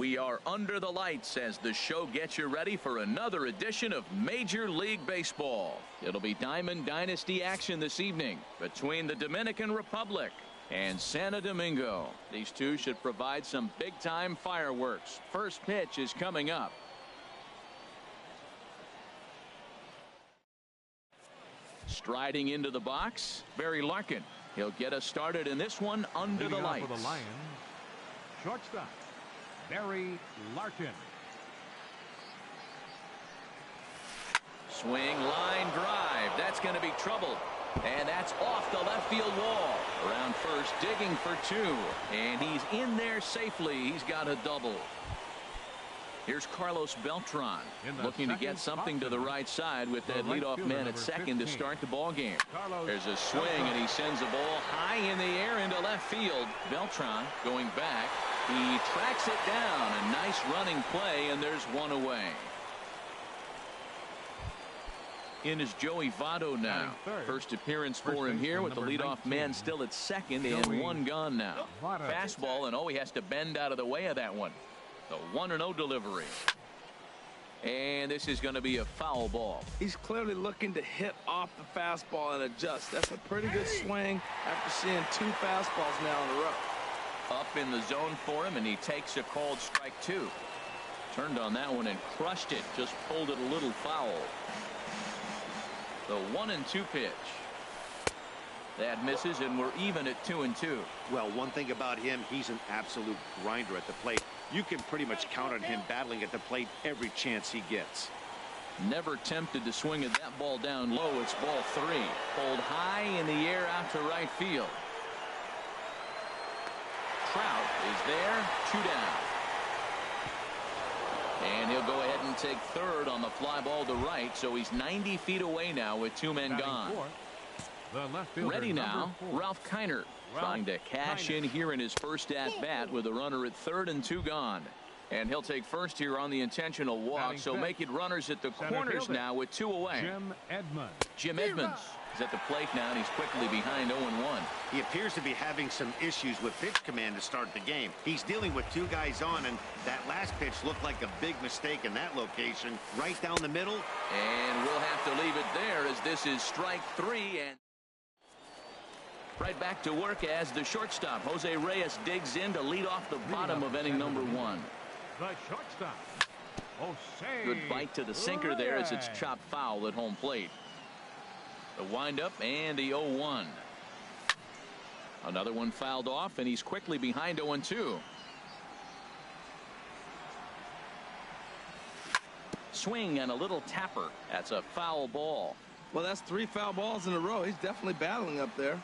We are under the lights as the show gets you ready for another edition of Major League Baseball. It'll be Diamond Dynasty action this evening between the Dominican Republic and Santo Domingo. These two should provide some big-time fireworks. First pitch is coming up. Striding into the box, Barry Larkin. He'll get us started in this one under the lights. For the Lions, shortstop, Barry Larkin. Swing, line drive. That's going to be trouble. And that's off the left field wall. Around first, digging for two. And he's in there safely. He's got a double. Here's Carlos Beltran looking to get something to the right side with that leadoff man at second to start the ball game. There's a swing and he sends the ball high in the air into left field. Beltran going back. He tracks it down. A nice running play, and there's one away. In is Joey Votto now. First appearance for him here with the leadoff man still at second and one gone now. Fastball, and he has to bend out of the way of that one. The 1-0 delivery. And this is going to be a foul ball. He's clearly looking to hit off the fastball and adjust. That's a pretty good swing after seeing two fastballs now in a row. Up in the zone for him, and he takes a called strike two. Turned on that one and crushed it. Just pulled it a little foul. The 1-2 pitch. That misses, and we're even at 2-2. Well, one thing about him, he's an absolute grinder at the plate. You can pretty much count on him battling at the plate every chance he gets. Never tempted to swing at that ball down low. It's ball three. Pulled high in the air out to right field. Trout is there. 2 down. And he'll go ahead and take third on the fly ball to right. So he's 90 feet away now with 2 men gone. Ready now, Ralph Kiner trying to cash in here in his first at bat with a runner at third and 2 gone. And he'll take first here on the intentional walk, so make it runners at the corners now with 2 away. Jim Edmonds is at the plate now, and he's quickly behind 0-1. He appears to be having some issues with pitch command to start the game. He's dealing with 2 guys on, and that last pitch looked like a big mistake in that location. Right down the middle. And we'll have to leave it there as this is strike 3. And right back to work as the shortstop, Jose Reyes, digs in to lead off the bottom of inning number 1. The shortstop, Jose Good bite to the sinker there as it's chopped foul at home plate. The windup and the 0-1. Another one fouled off, and he's quickly behind 0-2. Swing and a little tapper. That's a foul ball. Well, that's 3 foul balls in a row. He's definitely battling up there.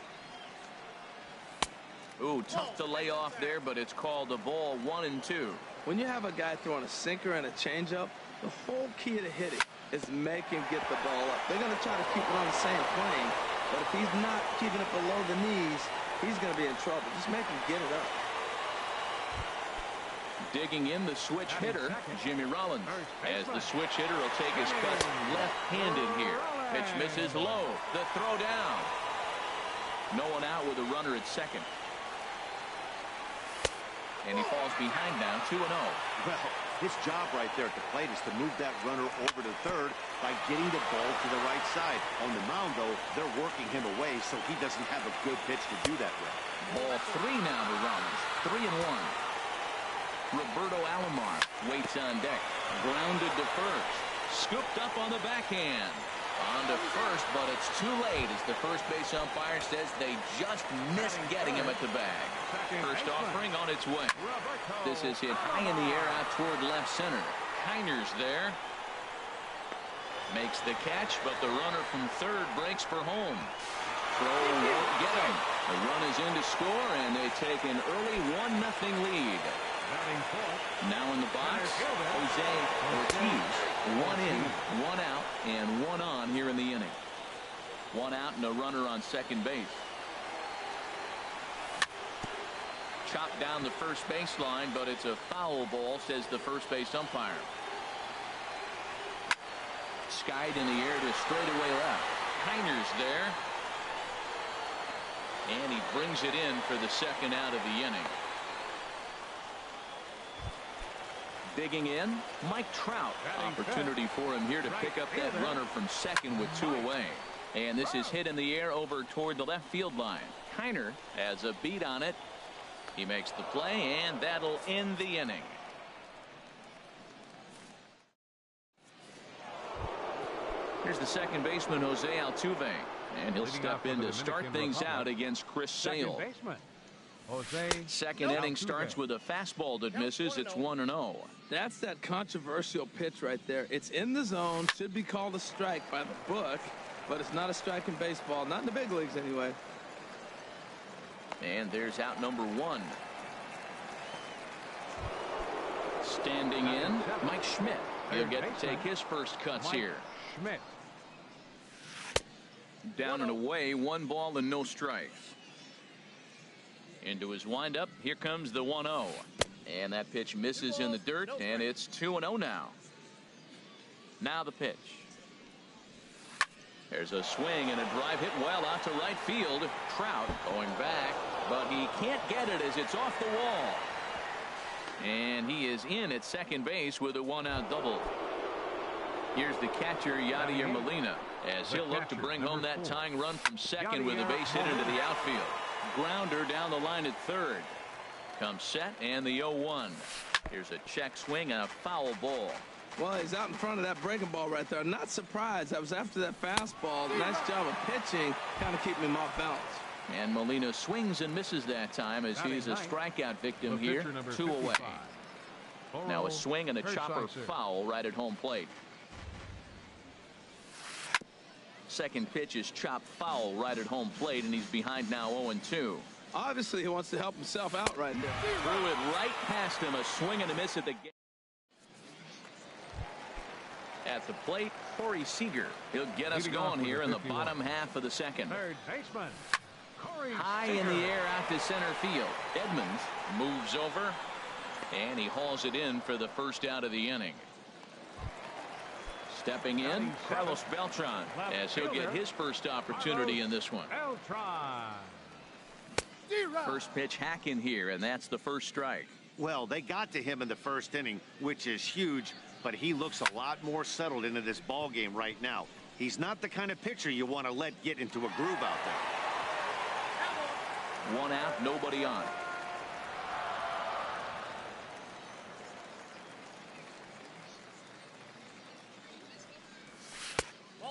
Ooh, tough to lay off there, but it's called a ball 1-2. When you have a guy throwing a sinker and a changeup, the whole key to hitting is make him get the ball up. They're going to try to keep it on the same plane, but if he's not keeping it below the knees, he's going to be in trouble. Just make him get it up. Digging in the switch hitter, Jimmy Rollins, as the switch hitter will take his cut left-handed here. Pitch misses low. The throw down. No one out with a runner at second. And he falls behind now, 2-0. Well, his job right there at the plate is to move that runner over to third by getting the ball to the right side. On the mound, though, they're working him away, so he doesn't have a good pitch to do that with. Ball 3 now to Rollins. 3-1. Roberto Alomar waits on deck. Grounded to first. Scooped up on the backhand. On to first, but it's too late as the first base umpire says they just missed getting him at the bag. First offering on its way. This is hit high in the air out toward left center. Kiner's there. Makes the catch, but the runner from third breaks for home. Throw won't get him. The run is in to score, and they take an early 1-0 lead. Now in the box, Jose Ortiz. 1 in, 1 out, and 1 on here in the inning. 1 out and a runner on second base. Chopped down the first baseline, but it's a foul ball, says the first base umpire. Skied in the air to straightaway left. Kiner's there. And he brings it in for the second out of the inning. Digging in, Mike Trout. Opportunity for him here to pick up that runner from second with 2 away. And this is hit in the air over toward the left field line. Kiner has a beat on it. He makes the play, and that'll end the inning. Here's the second baseman, Jose Altuve. And he'll step in to start things out against Chris Sale. Second inning starts with a fastball that misses. It's 1-0. That's that controversial pitch right there. It's in the zone. Should be called a strike by the book. But it's not a strike in baseball. Not in the big leagues anyway. And there's out number 1. Standing in, Mike Schmidt. He'll get to take his first cuts here. Schmidt. Down and away, 1 ball and no strikes. Into his windup, here comes the 1-0. And that pitch misses in the dirt, and it's 2-0 now. Now the pitch. There's a swing and a drive hit well out to right field. Trout going back, but he can't get it as it's off the wall. And he is in at second base with a 1-out double. Here's the catcher, Yadier Molina, as he'll look to bring home that tying run from second with a base hit into the outfield. Grounder down the line at third. Comes set, and the 0-1. Here's a check swing and a foul ball. Well, he's out in front of that breaking ball right there. Not surprised. I was after that fastball. Nice job of pitching, kind of keeping him off balance. And Molina swings and misses that time as he's a strikeout victim here. 2 away. Now a swing and a chopper foul right at home plate. Second pitch is chopped foul right at home plate, and he's behind now 0-2. Obviously, he wants to help himself out right there. Threw it right past him. A swing and a miss at the gate. At the plate, Corey Seager. He'll get us going here in the bottom half of the second. Third baseman. High in the air out to center field. Edmonds moves over, and he hauls it in for the first out of the inning. Stepping in, Carlos Beltran, as he'll get his first opportunity in this one. First pitch hack in here, and that's the first strike. Well, they got to him in the first inning, which is huge, but he looks a lot more settled into this ball game right now. He's not the kind of pitcher you want to let get into a groove out there. 1 out, nobody on.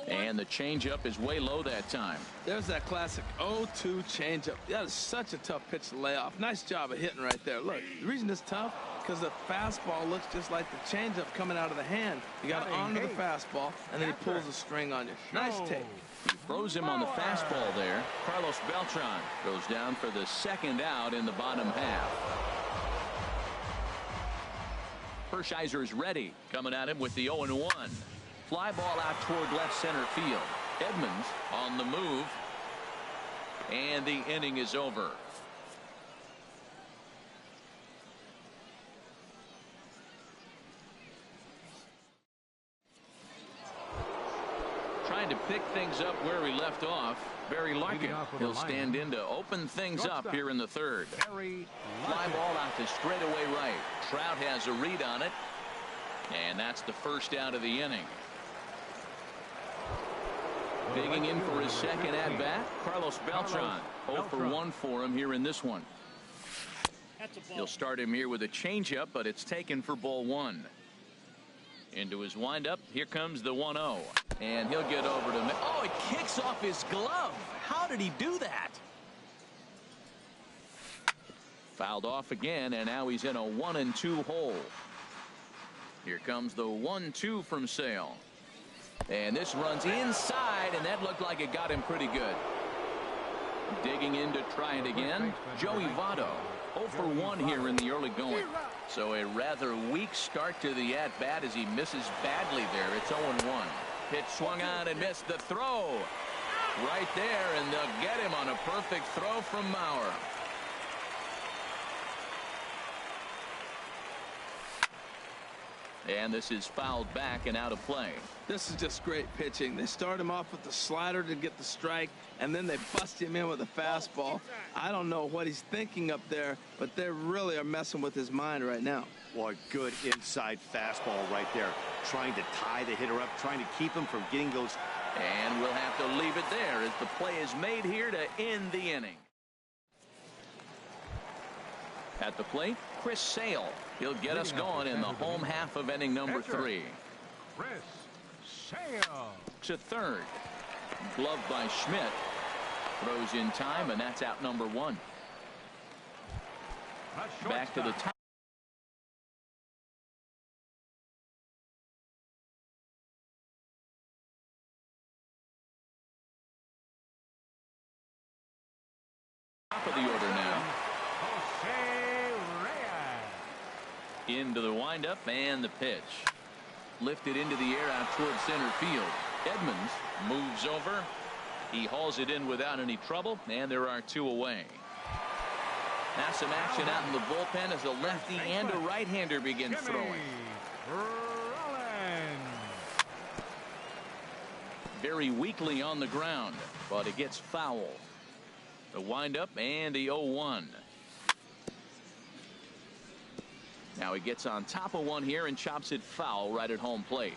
And the changeup is way low that time. There's that classic 0-2 changeup. That is such a tough pitch to lay off. Nice job of hitting right there. Look, the reason it's tough, because the fastball looks just like the changeup coming out of the hand. You got to honor the fastball, and then he pulls the string on you. Nice take. He froze him on the fastball there. Carlos Beltran goes down for the second out in the bottom half. Hershiser is ready, coming at him with the 0-1. Fly ball out toward left center field. Edmonds on the move, and the inning is over. Trying to pick things up where we left off, Barry Larkin. He'll stand in to open things up here in the third. Fly ball out to straightaway right. Trout has a read on it, and that's the first out of the inning. Digging in for his second at-bat, Carlos Beltran. 0 for 1 for him here in this one. He'll start him here with a changeup, but it's taken for ball 1. Into his windup, here comes the 1-0. And he'll get over to... Oh, it kicks off his glove. How did he do that? Fouled off again, and now he's in a 1-2 hole. Here comes the 1-2 from Sale. And this runs inside, and that looked like it got him pretty good. Digging in to try it again, Joey Votto. 0 for 1 here in the early going. So a rather weak start to the at-bat as he misses badly there. It's 0-1. Pitch swung on and missed the throw. Right there, and they'll get him on a perfect throw from Mauer. And this is fouled back and out of play. This is just great pitching. They start him off with the slider to get the strike, and then they bust him in with a fastball. I don't know what he's thinking up there, but they really are messing with his mind right now. Well, a good inside fastball right there. Trying to tie the hitter up, trying to keep him from getting those. And we'll have to leave it there as the play is made here to end the inning. At the plate, Chris Sale. He'll get us going in the home half of inning number 3. Chris Sale. To third. Gloved by Schmidt. Throws in time, and that's out number 1. Back to the top. Top of the order now. Into the windup and the pitch. Lifted into the air out towards center field. Edmonds moves over. He hauls it in without any trouble, and there are 2 away. Now some action out in the bullpen as a lefty and a right-hander begin throwing. Very weakly on the ground, but it gets foul. The windup and the 0-1. Now he gets on top of one here and chops it foul right at home plate.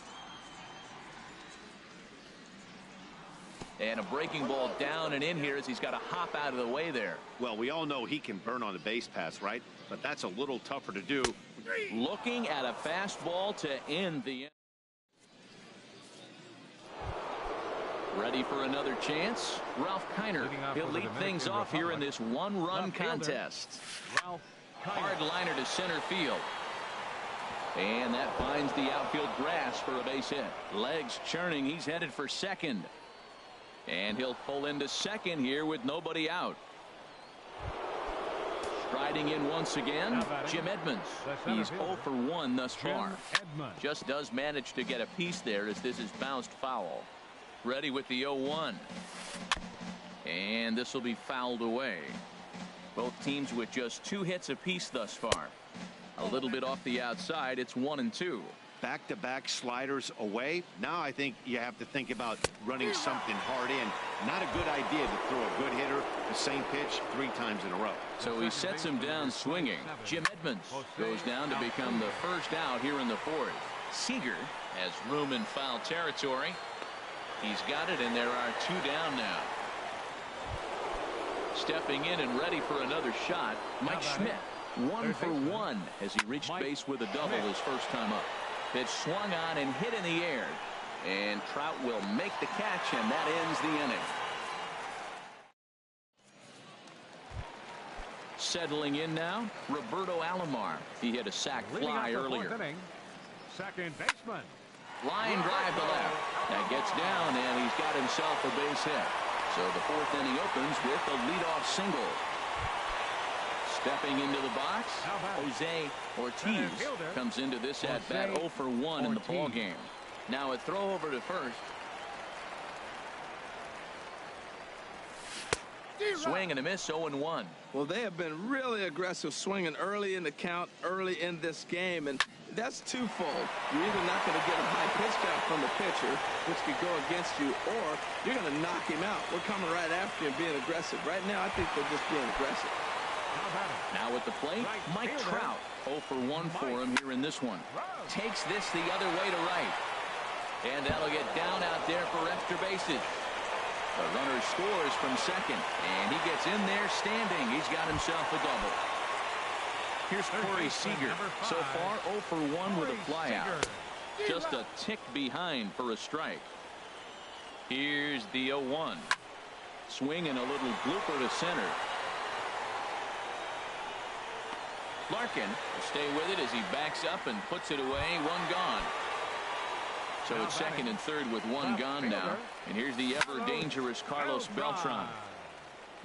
And a breaking ball down and in here as he's got to hop out of the way there. Well, we all know he can burn on the base pass, right? But that's a little tougher to do. Looking at a fastball to end the inning. Ready for another chance? Ralph Kiner. He'll lead things off here in this one-run contest. Hard liner to center field. And that finds the outfield grass for a base hit. Legs churning. He's headed for second. And he'll pull into second here with nobody out. Striding in once again, Jim Edmonds. He's 0 for 1 thus far. Just does manage to get a piece there as this is bounced foul. Ready with the 0-1. And this will be fouled away. Both teams with just 2 hits apiece thus far. A little bit off the outside. It's 1-2. Back-to-back sliders away. Now I think you have to think about running something hard in. Not a good idea to throw a good hitter the same pitch 3 times in a row. So he sets him down swinging. Jim Edmonds goes down to become the first out here in the 4th. Seager has room in foul territory. He's got it, and there are 2 down now. Stepping in and ready for another shot, Mike Schmidt. 1 for 1 as he reached base with a double his first time up. Pitch swung on and hit in the air. And Trout will make the catch, and that ends the inning. Settling in now, Roberto Alomar. He hit a sac fly earlier. Second baseman. Line drive to left. That gets down, and he's got himself a base hit. So the 4th inning opens with a leadoff single. Stepping into the box, Jose Ortiz comes into this at bat 0 for 1 in the ball game. Now a throw over to first. Swing and a miss, 0-1. Well, they have been really aggressive swinging early in the count, early in this game, and that's twofold. You're either not going to get a high pitch count from the pitcher, which could go against you, or you're going to knock him out. We're coming right after him being aggressive. Right now, I think they're just being aggressive. Now at the plate, Mike Trout. 0 for 1 for him here in this one. Takes this the other way to right. And that'll get down out there for extra bases. The runner scores from second, and he gets in there standing. He's got himself a double. Here's Corey Seager. So far, 0 for 1 with a flyout. Just a tick behind for a strike. Here's the 0-1. Swing and a little blooper to center. Larkin will stay with it as he backs up and puts it away. 1 gone. So it's second and third with 1 gone now. And here's the ever-dangerous Carlos Beltran.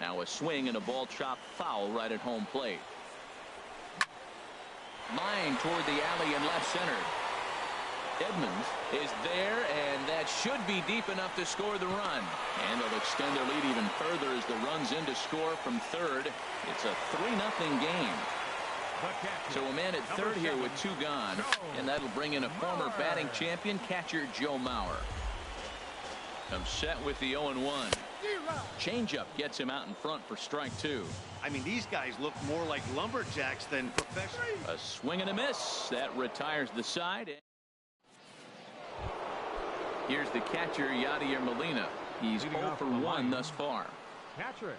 Now a swing and a ball chopped foul right at home plate. Line toward the alley in left center. Edmonds is there, and that should be deep enough to score the run. And they'll extend their lead even further as the run's in to score from third. It's a 3-0 game. So a man at third here with 2 gone, and that'll bring in a former batting champion, catcher Joe Mauer. Comes set with the 0-1. Changeup gets him out in front for strike 2. I mean, these guys look more like lumberjacks than professional. A swing and a miss. That retires the side. Here's the catcher, Yadier Molina. He's 0 for 1 thus far. Catcher,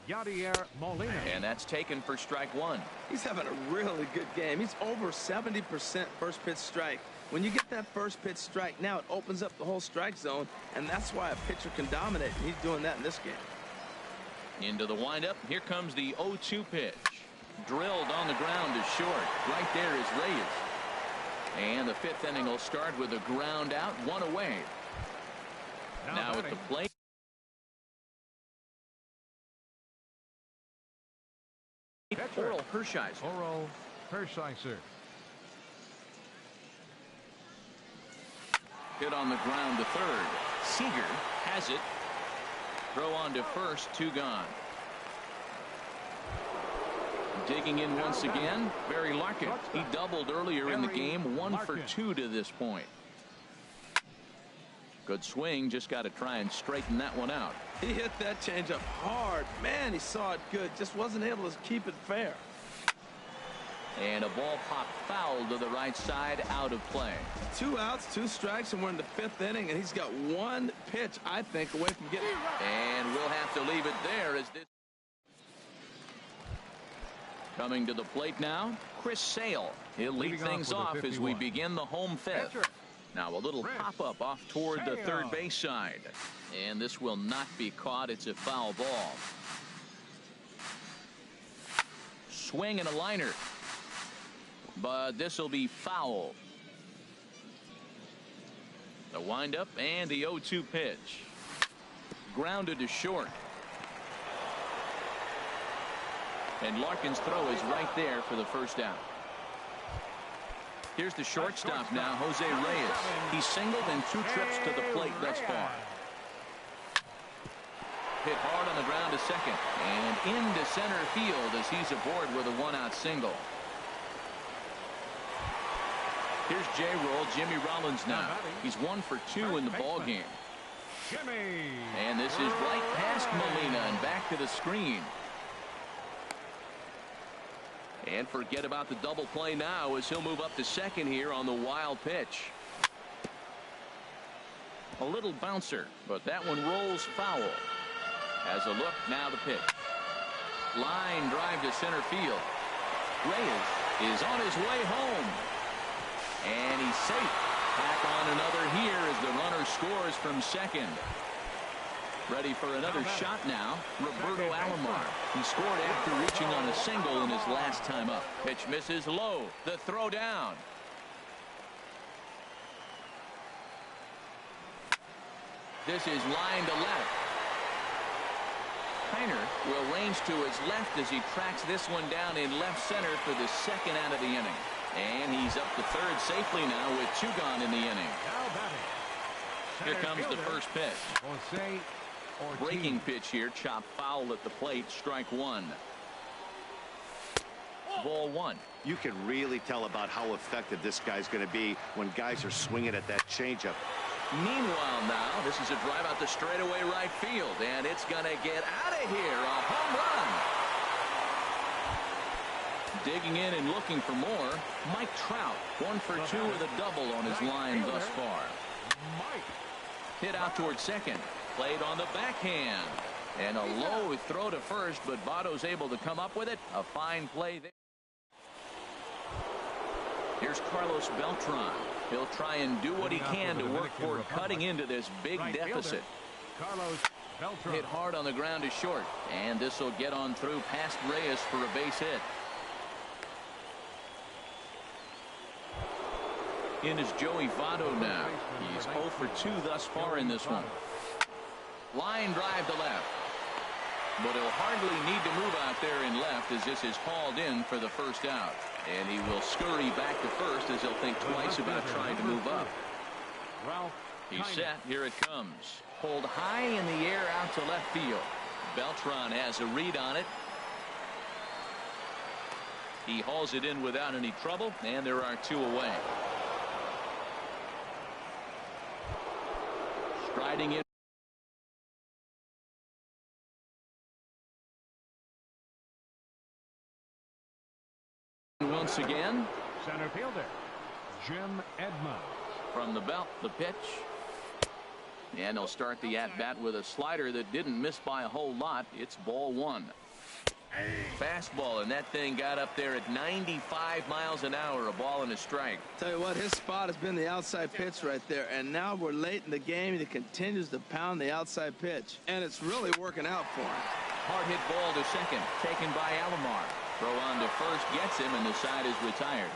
Yadier Molina. And that's taken for strike 1. He's having a really good game. He's over 70% first pitch strike. When you get that first pitch strike, now it opens up the whole strike zone, and that's why a pitcher can dominate. He's doing that in this game. Into the windup. Here comes the 0-2 pitch. Drilled on the ground to short. Right there is Reyes. And the 5th inning will start with a ground out, 1 away. Now at the plate. Oral Hershiser. Oral Hershiser. Hit on the ground to third. Seager has it. Throw on to first, 2 gone. Digging in once again, Barry Larkin. He doubled earlier in the game, 1 for 2 to this point. Good swing, just got to try and straighten that one out. He hit that changeup hard. Man, he saw it good. Just wasn't able to keep it fair. And a ball popped foul to the right side, out of play. 2 outs, 2 strikes, and we're in the 5th inning, and he's got 1 pitch, I think, away from getting. And we'll have to leave it there as this. Coming to the plate now, Chris Sale. He'll lead things off as we begin the home 5th. Now a little pop-up off toward the third base side. And this will not be caught. It's a foul ball. Swing and a liner. But this will be foul. The windup and the 0-2 pitch. Grounded to short. And Larkin's throw is right there for the first out. Here's the shortstop now, Jose Reyes. He's singled in 2 trips to the plate thus far. Hit hard on the ground to second. And into center field as he's aboard with a 1-out single. Here's J-Roll, Jimmy Rollins now. He's 1 for 2 in the ball game. And this is right past Molina and back to the screen. And forget about the double play now as he'll move up to second here on the wild pitch. A little bouncer, but that one rolls foul. Has a look, now the pitch. Line drive to center field. Reyes is on his way home. And he's safe. Back on another here as the runner scores from second. Ready for another shot now, Roberto Alomar. He scored after reaching on a single in his last time up. Pitch misses low. The throw down. This is line to left. Heiner will range to his left as he tracks this one down in left center for the 2nd out of the inning. And he's up to third safely now with 2 gone in the inning. Here comes the first pitch. Breaking pitch here, chopped foul at the plate, strike 1. Ball 1. You can really tell about how effective this guy's going to be when guys are swinging at that changeup. Meanwhile now, this is a drive out the straightaway right field, and it's going to get out of here. A home run. Digging in and looking for more, Mike Trout, 1 for 2 with a double on his line thus far. Hit out toward second. Played on the backhand. And a low throw to first, but Votto's able to come up with it. A fine play there. Here's Carlos Beltran. He'll try and do what he can to work toward cutting into this big deficit. Hit hard on the ground to short. And this will get on through past Reyes for a base hit. In is Joey Votto now. He's 0 for 2 thus far in this one. Line drive to left. But he'll hardly need to move out there in left as this is hauled in for the first out. And he will scurry back to first as he'll think twice about trying to move up. He's set. Here it comes. Pulled high in the air out to left field. Beltran has a read on it. He hauls it in without any trouble, and there are 2 away. Striding in. Once again. Center fielder, Jim Edmonds. From the belt, the pitch. And they'll start the at-bat with a slider that didn't miss by a whole lot. It's ball 1. Fastball, and that thing got up there at 95 miles an hour, a ball and a strike. Tell you what, his spot has been the outside pitch right there, and now we're late in the game. He continues to pound the outside pitch, and it's really working out for him. Hard hit ball to second, taken by Alomar. Throw on to first gets him, and the side is retired.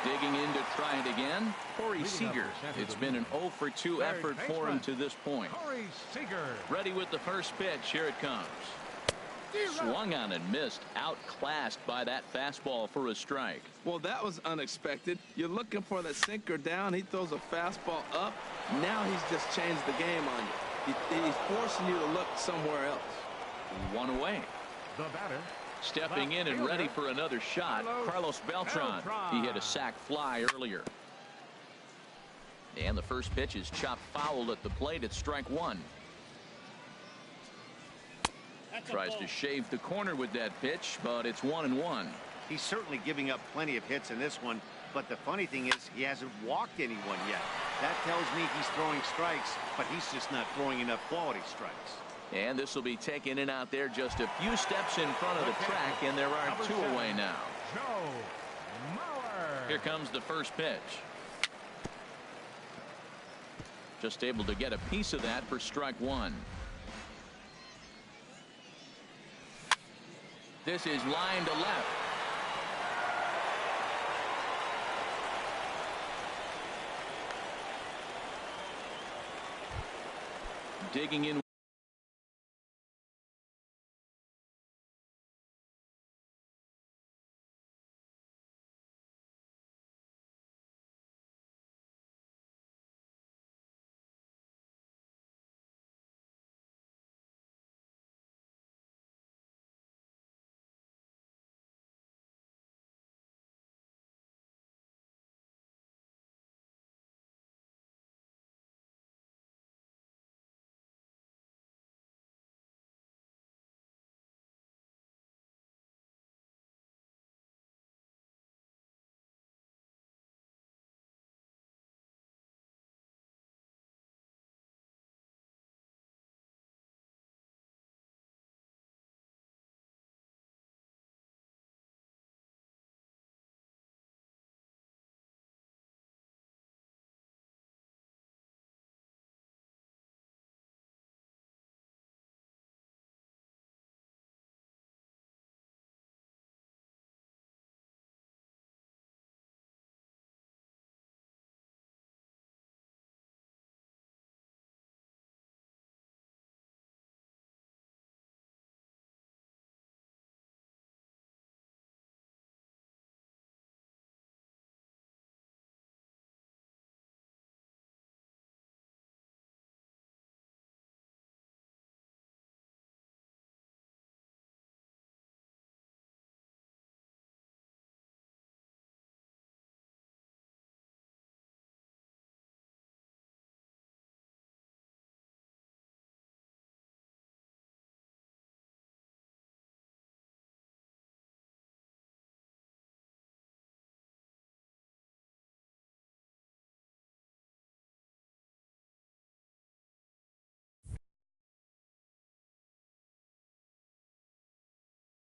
Digging in to try it again, Corey Seager. It's been an 0 for 2 effort for him to this point. Corey Seager. Ready with the first pitch. Here it comes. Swung on and missed. Outclassed by that fastball for a strike. Well, that was unexpected. You're looking for that sinker down. He throws a fastball up. Now he's just changed the game on you. He's forcing you to look somewhere else. 1 away. The batter. Stepping in and ready for another shot, Carlos Beltran. He hit a sac fly earlier. And the first pitch is chopped foul at the plate at strike 1. Tries to shave the corner with that pitch, but it's 1-1. He's certainly giving up plenty of hits in this one, but the funny thing is he hasn't walked anyone yet. That tells me he's throwing strikes, but he's just not throwing enough quality strikes. And this will be taken in out there just a few steps in front of the track, and there are 2 away now. Joe Mauer. Here comes the first pitch. Just able to get a piece of that for strike 1. This is line to left. Digging in.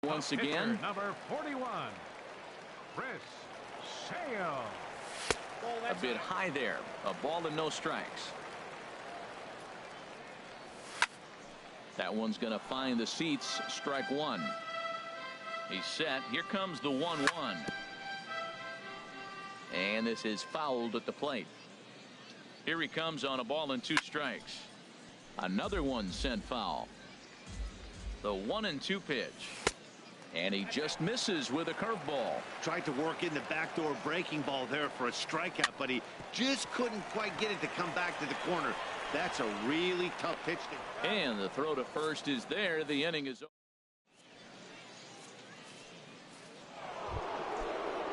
Once again, number 41, Chris Sale. a bit high there. A ball and no strikes. That one's going to find the seats. Strike 1. He's set. Here comes the 1-1. And this is fouled at the plate. Here he comes on a ball and 2 strikes. Another one sent foul. The 1-2 pitch. And he just misses with a curveball. Tried to work in the backdoor breaking ball there for a strikeout, but he just couldn't quite get it to come back to the corner. That's a really tough pitch. And the throw to first is there. The inning is over.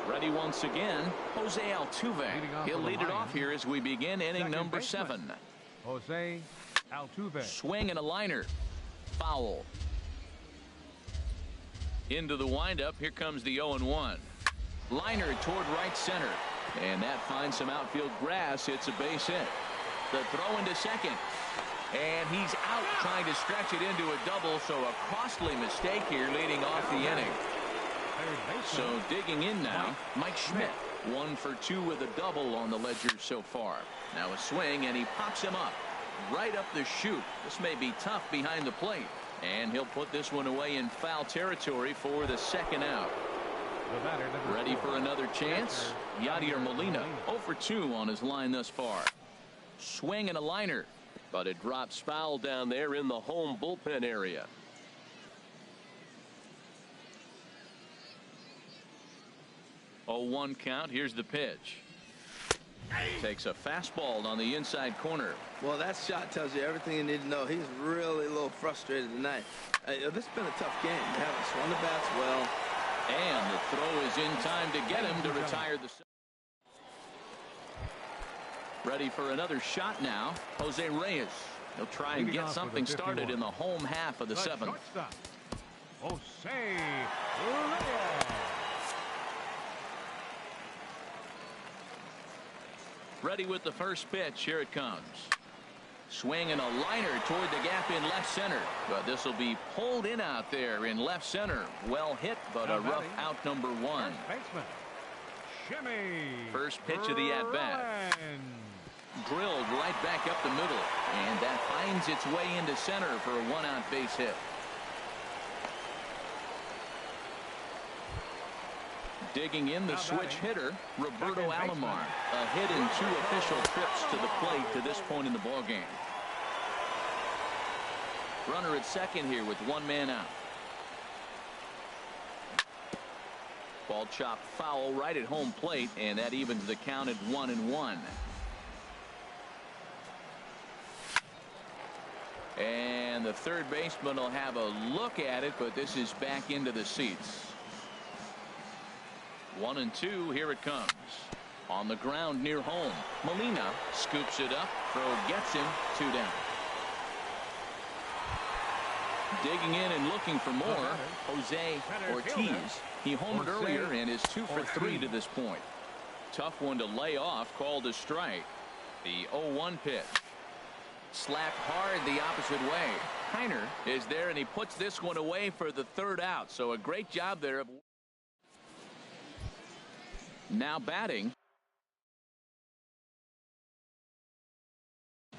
Ready once again, Jose Altuve. He'll lead it off here as we begin inning number 7. Jose Altuve. Swing and a liner. Foul. Into the windup. Here comes the 0-1. Liner toward right center. And that finds some outfield grass. It's a base hit. The throw into second. And he's out trying to stretch it into a double. So a costly mistake here leading off the inning. So digging in now, Mike Schmidt. 1 for 2 with a double on the ledger so far. Now a swing and he pops him up. Right up the chute. This may be tough behind the plate. And he'll put this one away in foul territory for the second out. Ready for another chance? Yadier Molina 0 for 2 on his line thus far. Swing and a liner. But it drops foul down there in the home bullpen area. Oh, 1 count. Here's the pitch. Takes a fastball on the inside corner. Well, that shot tells you everything you need to know. He's really a little frustrated tonight. This has been a tough game. They haven't swung the bats well. And the throw is in time to get him to retire the. Ready for another shot now. Jose Reyes. He'll try and get something started in the home half of the 7th. Jose Reyes. Ready with the first pitch. Here it comes. Swing and a liner toward the gap in left center. But this will be pulled in out there in left center. Well hit, but a rough out number 1. First pitch of the at-bat. Drilled right back up the middle. And that finds its way into center for a 1-out base hit. Digging in the switch hitter, Roberto Alomar. A hit in 2 official trips to the plate to this point in the ballgame. Runner at second here with 1 man out. Ball chopped foul right at home plate, and that evens the count at 1-1. And the third baseman will have a look at it, but this is back into the seats. 1-2. Here it comes. On the ground near home. Molina scoops it up. Throw gets him. 2 down. Digging in and looking for more. Jose Ortiz. He homered earlier and is 2 for 3 to this point. Tough one to lay off. Called a strike. The 0-1 pitch. Slapped hard the opposite way. Kiner is there and he puts this one away for the 3rd out. So a great job there. Now batting,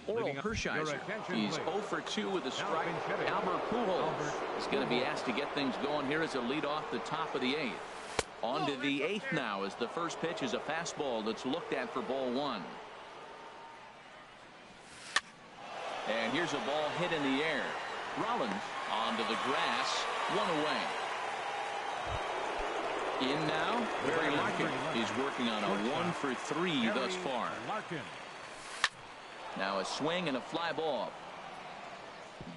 Oral Hershiser. He's 0 for 2 with a strike. Albert Pujols is going to be asked to get things going here as a lead off the top of the 8th. On to the 8th now as the first pitch is a fastball that's looked at for ball 1. And here's a ball hit in the air. Rollins onto the grass. 1 away. In now, Barry Larkin. He's working on a 1 for 3 thus far. Now a swing and a fly ball.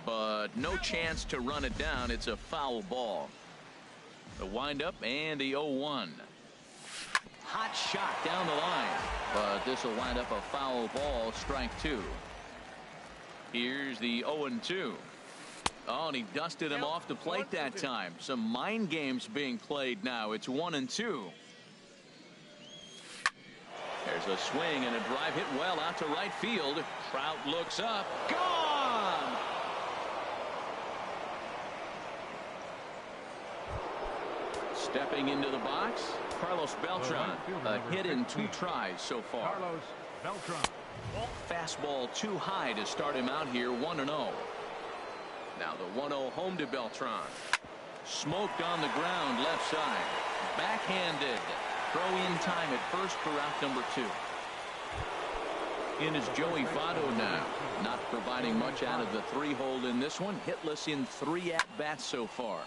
But no chance to run it down. It's a foul ball. The windup and the 0-1. Hot shot down the line. But this will wind up a foul ball. Strike 2. Here's the 0-2. Oh, and he dusted him off the plate that time. Some mind games being played now. It's 1-2. There's a swing and a drive hit well out to right field. Trout looks up. Gone! Stepping into the box, Carlos Beltran. A hit in 2 tries so far. Carlos Beltran. Fastball too high to start him out here. 1-0. Now the 1-0 home to Beltran. Smoked on the ground left side. Backhanded. Throw in time at first for out number 2. In is Joey Votto now. Not providing much out of the 3-hole in this one. Hitless in 3 at-bats so far.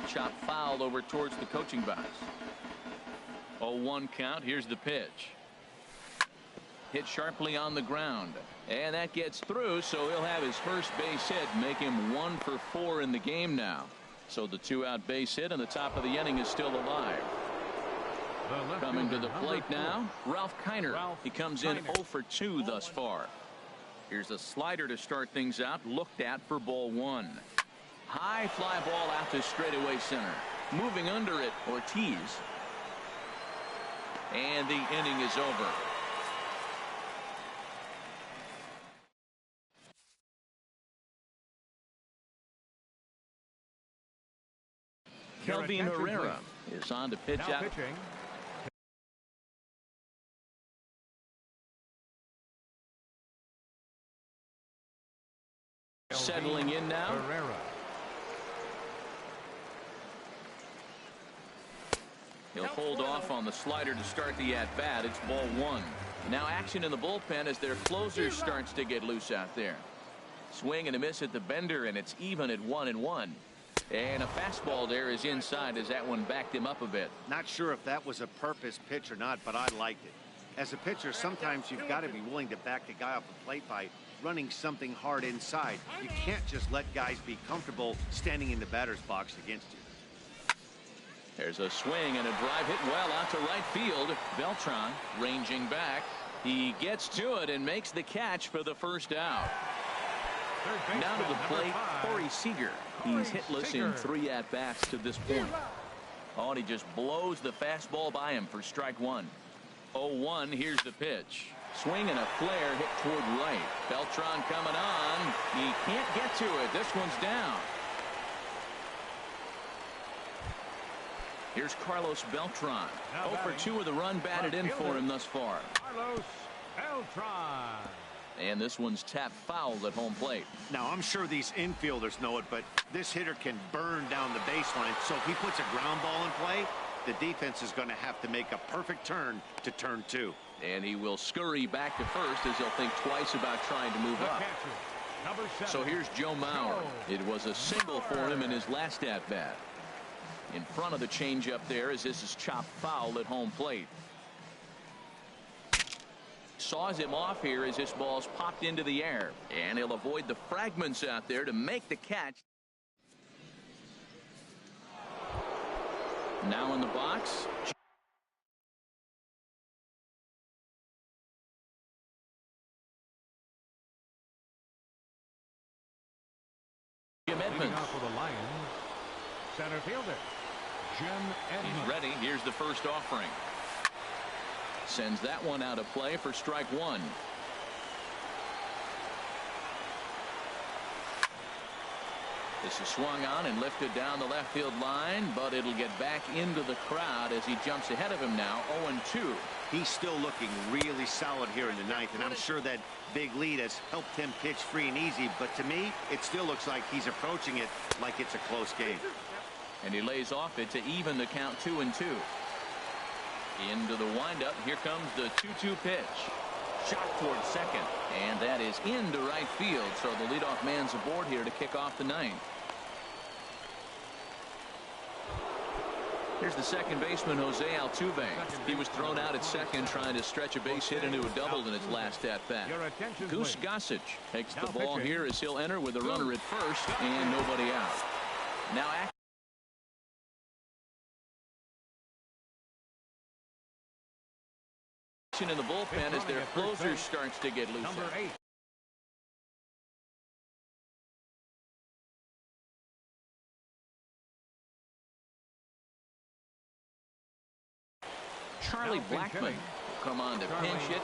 Chop foul over towards the coaching box. 0-1 count. Here's the pitch. Hit sharply on the ground. And that gets through, so he'll have his first base hit, make him 1 for 4 in the game now. So the 2-out base hit and the top of the inning is still alive. Coming to the plate now, Ralph Kiner. He comes in 0 for 2 thus far. Here's a slider to start things out, looked at for ball 1. High fly ball out to straightaway center. Moving under it, Ortiz. And the inning is over. Kelvin Herrera is on to pitch out. Pitching. Settling in now. Herrera. He'll hold off on the slider to start the at-bat. It's ball 1. Now action in the bullpen as their closer starts to get loose out there. Swing and a miss at the bender, and it's even at 1-1. And a fastball there is inside as that one backed him up a bit. Not sure if that was a purpose pitch or not, but I liked it. As a pitcher, sometimes you've got to be willing to back the guy off the plate by running something hard inside. You can't just let guys be comfortable standing in the batter's box against you. There's a swing and a drive hit well out to right field. Beltran ranging back. He gets to it and makes the catch for the first out. Now to the plate, Corey Seager. He's hitless in 3 at-bats to this point. Oh, and he just blows the fastball by him for strike 1. 0-1, here's the pitch. Swing and a flare hit toward right. Beltran coming on. He can't get to it. This one's down. Here's Carlos Beltran. 0 for 2 with a run batted in for him thus far. Carlos Beltran. And this one's tapped foul at home plate. Now, I'm sure these infielders know it, but this hitter can burn down the baseline. So if he puts a ground ball in play, the defense is going to have to make a perfect turn to turn 2. And he will scurry back to first as he'll think twice about trying to move up. So here's Joe Mauer. It was a single for him in his last at-bat. In front of the changeup there as this is chopped foul at home plate. Saws him off here as this ball's popped into the air. And he'll avoid the fragments out there to make the catch. Now in the box. Jim Edmonds. Off for the Lions, center fielder Jim Edmonds. He's ready. Here's the first offering. Sends that one out of play for strike 1. This is swung on and lifted down the left field line, but it'll get back into the crowd as he jumps ahead of him now. 0-2. He's still looking really solid here in the 9th, and I'm sure that big lead has helped him pitch free and easy, but to me it still looks like he's approaching it like it's a close game. And he lays off it to even the count 2-2. Into the windup. Here comes the 2-2 pitch. Shot toward second, and that is into right field. So the leadoff man's aboard here to kick off the 9th. Here's the second baseman, Jose Altuve. He was thrown out at second trying to stretch a base hit into a double in his last at-bat. Goose Gossage takes the ball here as he'll enter with a runner at first and nobody out. Now action in the bullpen as their closer starts to get loose. Number 8. Charlie Blackmon will come on to pinch hit.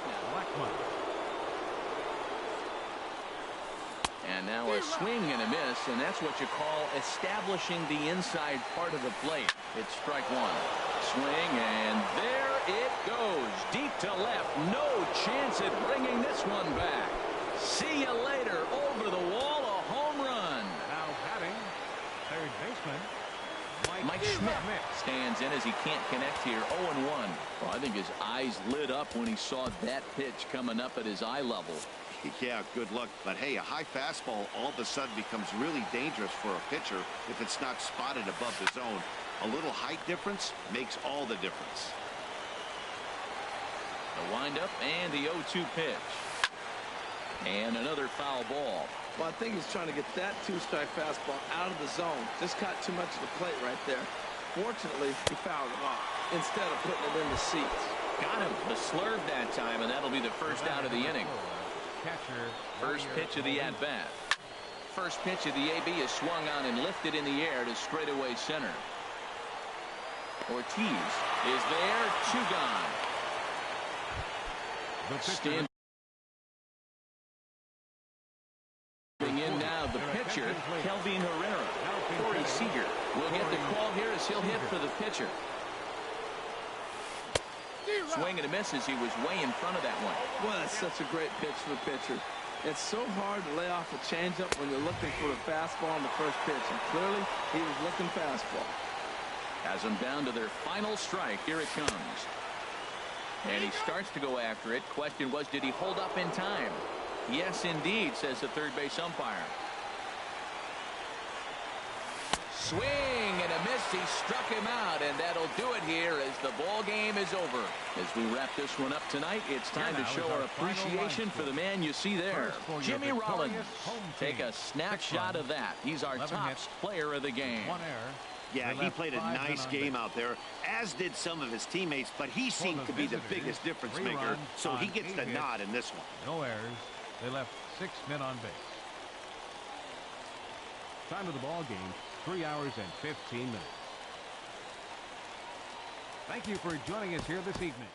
And now a swing and a miss, and that's what you call establishing the inside part of the plate. It's strike 1. Swing, and there it goes. Deep to left. No chance at bringing this one back. See you later. Over the wall, a home run. Now batting, third baseman Mike Schmidt stands in as he can't connect here. 0-1. Well, I think his eyes lit up when he saw that pitch coming up at his eye level. Yeah, good luck. But hey, a high fastball all of a sudden becomes really dangerous for a pitcher if it's not spotted above the zone. A little height difference makes all the difference. The windup and the 0-2 pitch. And another foul ball. Well, I think he's trying to get that 2-strike fastball out of the zone. Just caught too much of the plate right there. Fortunately, he fouled it off. instead of putting it in the seats. Got him. The slurve that time, and that'll be the first out of the inning. First pitch of the at-bat. First pitch of the AB is swung on and lifted in the air to straightaway center. Ortiz is there. 2 gone. Stand in now, the pitcher, Kelvin Herrera. Corey Seager will get the call here as he'll hit for the pitcher. Swing and a miss as he was way in front of that one. Well, that's such a great pitch for the pitcher. It's so hard to lay off a changeup when you're looking for a fastball on the first pitch, and clearly he was looking fastball. Has them down to their final strike. Here it comes. And he starts to go after it. Question was, did he hold up in time? Yes, indeed, says the third base umpire. Swing and a miss. He struck him out, and that'll do it here as the ball game is over. As we wrap this one up tonight, it's time to show our appreciation for the man you see there, Jimmy Rollins. Take a snapshot of that. He's our top player of the game. Yeah, he played a nice game out there, as did some of his teammates, but he seemed to be the biggest difference maker, so he gets the nod in this one. No errors. They left 6 men on base. Time of the ball game, 3 hours and 15 minutes. Thank you for joining us here this evening.